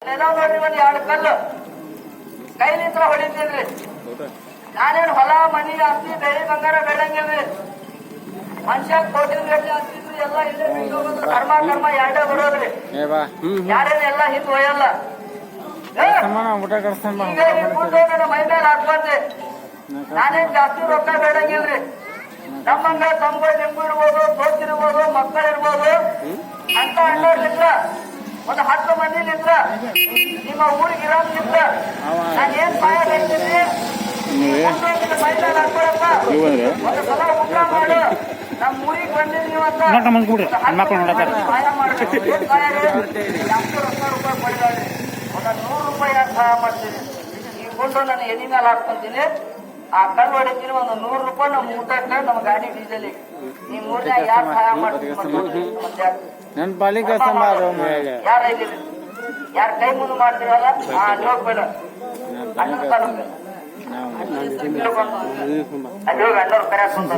ನೋಡ್ರಿ ಒಂದ್ 2 ಕಲ್ಲು ಕೈಲಿಂತ್ರ ಹೊಡಿತೀನ್ರಿ. ನಾನೇನ್ ಹೊಲ ಮನಿ ಆಸ್ತಿ ಬೆಳಿ ಬಂಗಾರ ಬೆಳಂಗಿಲ್ರಿ. ಮನುಷ್ಯ ಕೋಟಿ ಗಟ್ಲೆ ಅಂತಿದ್ರಿ ಎಲ್ಲ ಇಲ್ಲೇ ಬಿಟ್ಟು ಕರ್ಮ ಕರ್ಮ 2 ಬರೋದ್ರಿ. ಯಾರೇನು ಎಲ್ಲ ಹಿಂದ್ ಒಯ್ಯಲ್ಲ. ಮೈ ಮೇಲೆ ಹಾಕ್ಬಂದೆ. ನಾನೇನ್ ಜಾಸ್ತಿ ರೊಕ್ಕ ಬೇಡಂಗಿಲ್ರಿ. ನಮ್ಮಂಗ ತಮ್ಗಳು ನಿಂಬು ಇರ್ಬೋದು, ತೋತಿರ್ಬೋದು, ಮಕ್ಕಳಿರ್ಬೋದು ಅಂತ ಅಣ್ಣೋರ್ಲಿಂದ 10 ಮಂದಿಲಿಂದ ನಿಮ್ಮ ಊರಿಗೆ ಇರೋದ್ರಿಂದ ನಾನು ಏನ್ ಸಹಾಯ ಬೇಕಿದ್ರಿ ಮೈ ಮೇಲೆ ಹಾಕ್ಕೊಳಪ್ಪ. ಒಂದು ಸಲ ಊಟ ಮಾಡು, ನಮ್ಮ ಊರಿಗೆ ಬಂದಿರಿ ನೀವಂತ ಸಹಾಯ ಮಾಡ್ಬೇಕು. ಜಾಸ್ತಿ ರೊಕ್ಕ ಕೊಡಿದಾಳಿ. ಒಂದು 100 ರೂಪಾಯಿ ಯಾಕೆ ಸಹಾಯ ಮಾಡ್ತೀನಿ? ಈ ಕೊಂಡು ನಾನು ಎದಿ ಮೇಲೆ ಹಾಕ್ಕೊಂತೀನಿ, ಆ ಕಲ್ಲು ಹೊಡಿತೀನಿ. ಒಂದು 100 ರೂಪಾಯಿ ನಮ್ಮ ಊಟಕ್ಕೆ, ನಮ್ಮ ಗಾಡಿ ಡೀಸೆಲ್. ನಿಮ್ ಊರ್ನಾಗ ಯಾರು ಸಹಾಯ ಮಾಡ್ತೀನಿ? ಯಾರ ಕೈ ಮುಂದೆ ಮಾಡ್ತೀರಲ್ಲ ಅಲ್ಲಿ ಹೋಗ್ಬೇಡ. ಅಲ್ಲಿ ಹೋಗಿ 200 ಕರೆ ಹಾಕೊಂತ